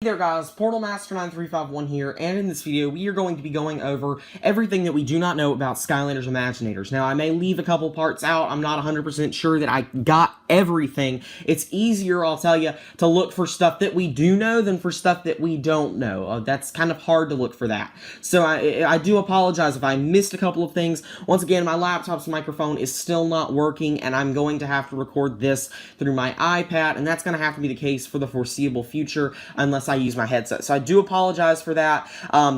there guys, Portal Master 9351 here, and in this video we are going to be going over everything that we do not know about Skylanders Imaginators. Now I may leave a couple parts out, I'm not 100% sure that I got everything. It's easier, I'll tell you, to look for stuff that we do know than for stuff that we don't know. That's kind of hard to look for that. So I do apologize if I missed a couple of things. Once again, my laptop's microphone is still not working, and I'm going to have to record this through my iPad, and that's going to have to be the case for the foreseeable future unless I use my headset. So I do apologize for that.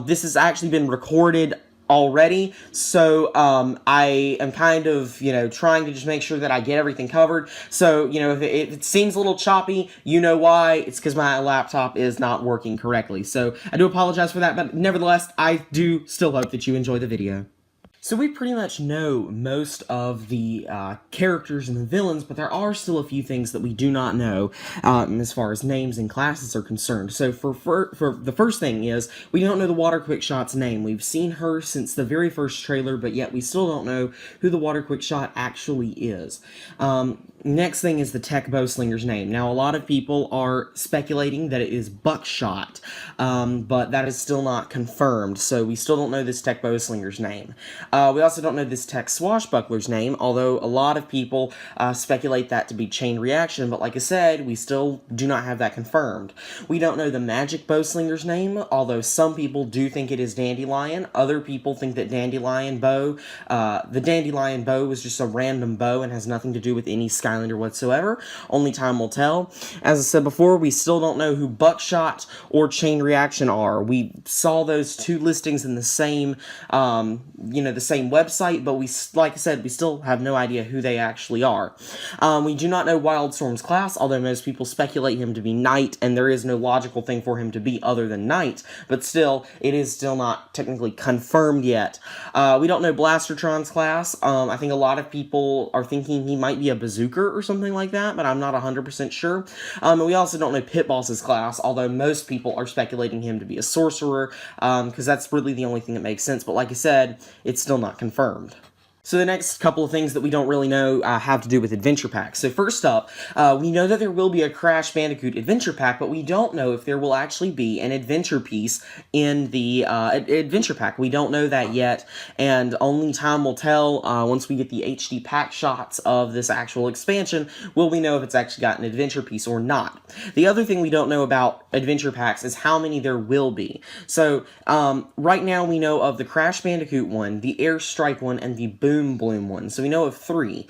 This has actually been recorded already, so I am kind of, trying to just make sure that I get everything covered. So, if it seems a little choppy, you know why. It's because my laptop is not working correctly. So I do apologize for that, but nevertheless, I do still hope that you enjoy the video. So we pretty much know most of the characters and the villains, but there are still a few things that we do not know as far as names and classes are concerned. So for the first thing is, we don't know the Water Quickshot's name. We've seen her since the very first trailer, but yet we still don't know who the Water Quickshot actually is. Next thing is the Tech Bowslinger's name. Now, a lot of people are speculating that it is Buckshot, but that is still not confirmed, so we still don't know this Tech Bowslinger's name. We also don't know this Tech Swashbuckler's name, although a lot of people speculate that to be Chain Reaction, but like I said, we still do not have that confirmed. We don't know the Magic Bowslinger's name, although some people do think it is Dandelion. Other people think that Dandelion Bow, the Dandelion Bow was just a random bow and has nothing to do with any Skylander whatsoever. Only time will tell. As I said before, we still don't know who Buckshot or Chain Reaction are. We saw those two listings in the same, the same website, but like I said, we still have no idea who they actually are. We do not know Wildstorm's class, although most people speculate him to be Knight, and there is no logical thing for him to be other than Knight, but still, it is still not technically confirmed yet. We don't know Blastertron's class. I think a lot of people are thinking he might be a Bazooker or something like that, but I'm not 100% sure. And we also don't know Pitboss's class, although most people are speculating him to be a Sorcerer, because that's really the only thing that makes sense, but like I said, it's still not confirmed. So the next couple of things that we don't really know have to do with adventure packs. So first up, we know that there will be a Crash Bandicoot adventure pack, but we don't know if there will actually be an adventure piece in the adventure pack. We don't know that yet, and only time will tell once we get the HD pack shots of this actual expansion, will we know if it's actually got an adventure piece or not. The other thing we don't know about adventure packs is how many there will be. So right now we know of the Crash Bandicoot one, the Airstrike one, and the Boom Bloom one. So we know of 3.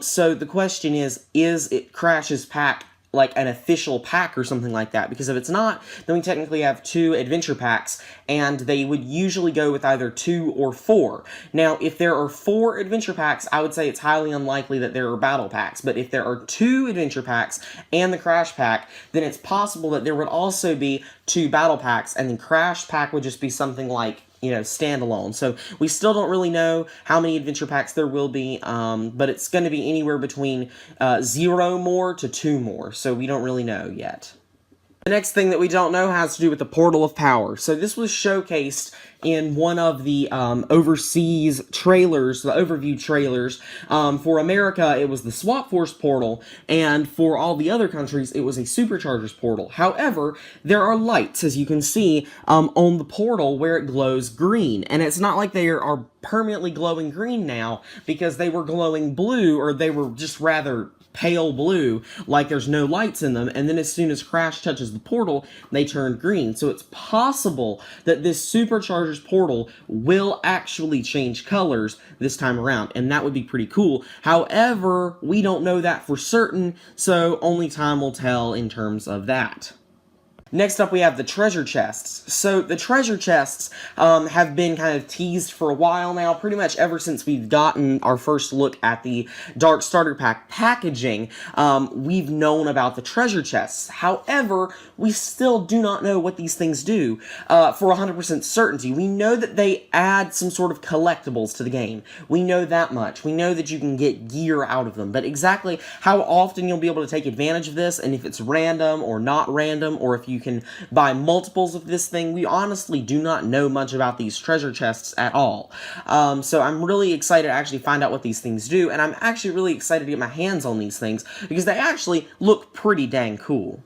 So the question is it Crash's pack like an official pack or something like that? Because if it's not, then we technically have 2 adventure packs, and they would usually go with either 2 or 4. Now, if there are 4 adventure packs, I would say it's highly unlikely that there are battle packs, but if there are 2 adventure packs and the Crash pack, then it's possible that there would also be 2 battle packs, and the Crash pack would just be something like, standalone. So we still don't really know how many adventure packs there will be, but it's going to be anywhere between 0 more to 2 more, so we don't really know yet. The next thing that we don't know has to do with the Portal of Power. So this was showcased in one of the overseas trailers, the overview trailers. For America, it was the Swap Force portal, and for all the other countries, it was a Superchargers portal. However, there are lights, as you can see, on the portal where it glows green, and it's not like they are permanently glowing green now, because they were glowing blue, or they were just rather pale blue, like there's no lights in them, and then as soon as Crash touches the portal, they turn green. So it's possible that this Superchargers portal will actually change colors this time around, and that would be pretty cool. However, we don't know that for certain, so only time will tell in terms of that. Next up, we have the treasure chests. So the treasure chests have been kind of teased for a while now, pretty much ever since we've gotten our first look at the Dark Starter Pack packaging. We've known about the treasure chests. However, we still do not know what these things do for 100% certainty. We know that they add some sort of collectibles to the game. We know that much. We know that you can get gear out of them, but exactly how often you'll be able to take advantage of this, and if it's random or not random, or if you can buy multiples of this thing, we honestly do not know much about these treasure chests at all. So I'm really excited to actually find out what these things do, and I'm actually really excited to get my hands on these things, because they actually look pretty dang cool.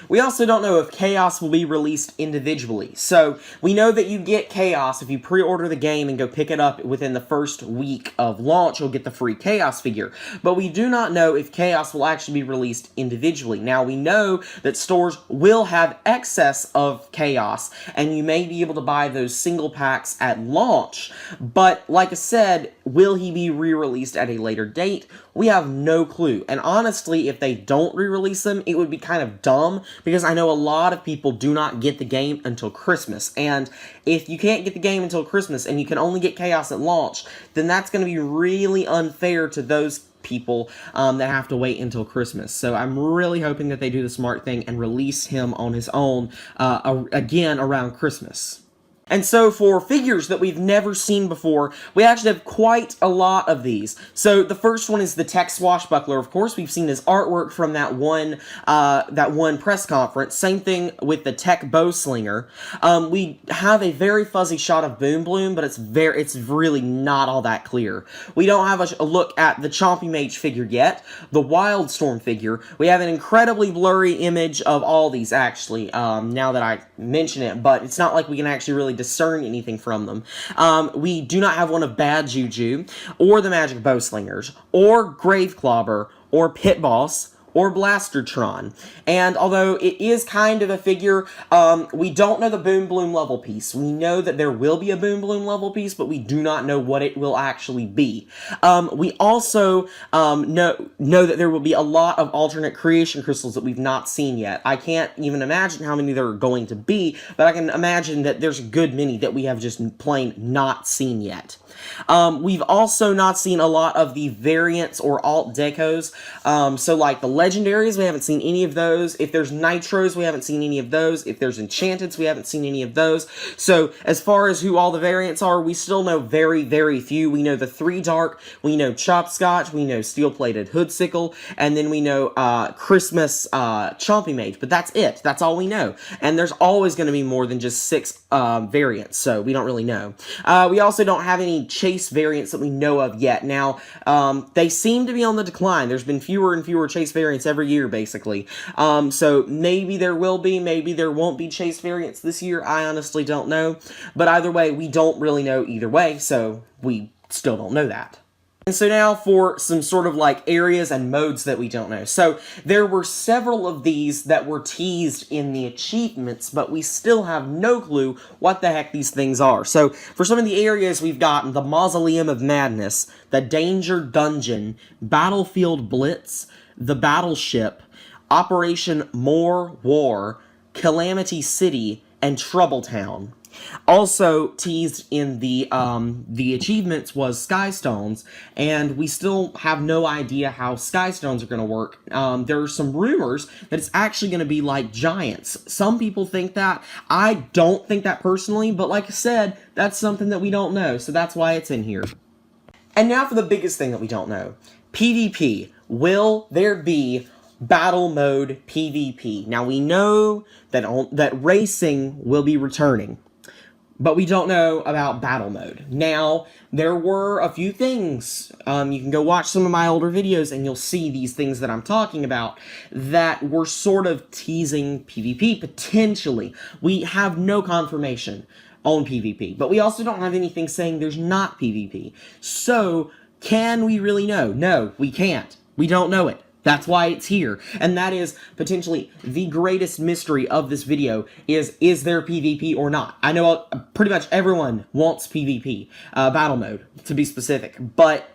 We also don't know if Kaos will be released individually. So, we know that you get Kaos if you pre-order the game and go pick it up within the first week of launch, you'll get the free Kaos figure. But we do not know if Kaos will actually be released individually. Now, we know that stores will have excess of Kaos, and you may be able to buy those single packs at launch. But, like I said, will he be re-released at a later date? We have no clue. And honestly, if they don't re-release them, it would be kind of dumb, because I know a lot of people do not get the game until Christmas. And if you can't get the game until Christmas, and you can only get Kaos at launch, then that's going to be really unfair to those people that have to wait until Christmas. So I'm really hoping that they do the smart thing and release him on his own again around Christmas. And so for figures that we've never seen before, we actually have quite a lot of these. So the first one is the Tech Swashbuckler. Of course, we've seen his artwork from that one press conference. Same thing with the Tech Bowslinger. We have a very fuzzy shot of Boom Bloom, but it's really not all that clear. We don't have a look at the Chompy Mage figure yet. The Wildstorm figure. We have an incredibly blurry image of all these, actually, now that I mention it, but it's not like we can actually really discern anything from them. We do not have one of Bad Juju, or the Magic Bowslingers, or Graveclobber, or Pit Boss, or Blastertron. And although it is kind of a figure, we don't know the Boom Bloom level piece. We know that there will be a Boom Bloom level piece, but we do not know what it will actually be. We also know that there will be a lot of alternate creation crystals that we've not seen yet. I can't even imagine how many there are going to be, but I can imagine that there's a good many that we have just plain not seen yet. We've also not seen a lot of the variants or alt decos, so like the legendaries, we haven't seen any of those. If there's nitros, we haven't seen any of those. If there's enchanteds, we haven't seen any of those. So as far as who all the variants are, we still know very, very few. We know the 3 dark, we know Chopscotch, we know steel-plated Hoodsickle, and then we know Christmas Chompy Mage, but that's it. That's all we know. And there's always going to be more than just 6 variants, so we don't really know. We also don't have any chase variants that we know of yet. Now, they seem to be on the decline. There's been fewer and fewer chase variants every year, basically. So maybe there will be, maybe there won't be chase variants this year. I honestly don't know. But either way, we don't really know either way, so we still don't know that. And so now for some sort of like areas and modes that we don't know. So there were several of these that were teased in the achievements, but we still have no clue what the heck these things are. So for some of the areas, we've got the Mausoleum of Madness, the Danger Dungeon, Battlefield Blitz, the Battleship, Operation More War, Calamity City, and Troubletown. Also teased in the achievements was Skystones, and we still have no idea how Skystones are going to work. There are some rumors that it's actually going to be like giants. Some people think that. I don't think that personally, but like I said, that's something that we don't know, so that's why it's in here. And now for the biggest thing that we don't know. PvP. Will there be battle mode PvP? Now we know that racing will be returning, but we don't know about battle mode. Now, there were a few things, you can go watch some of my older videos and you'll see these things that I'm talking about, that were sort of teasing PvP, potentially. We have no confirmation on PvP, but we also don't have anything saying there's not PvP. So, can we really know? No, we can't. We don't know it. That's why it's here. And that is potentially the greatest mystery of this video is there PvP or not? I know pretty much everyone wants PvP, battle mode, to be specific, but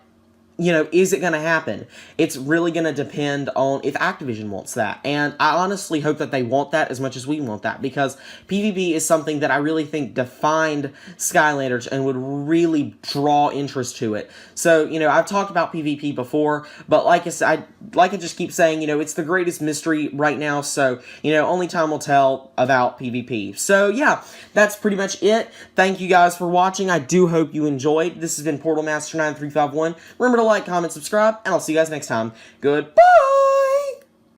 you know, is it going to happen? It's really going to depend on if Activision wants that. And I honestly hope that they want that as much as we want that, because PvP is something that I really think defined Skylanders and would really draw interest to it. So, you know, I've talked about PvP before, but like I said, I just keep saying, you know, it's the greatest mystery right now, so, you know, only time will tell about PvP. So, yeah, that's pretty much it. Thank you guys for watching. I do hope you enjoyed. This has been Portal Master 9351. Remember to like, comment, subscribe, and I'll see you guys next time. Goodbye!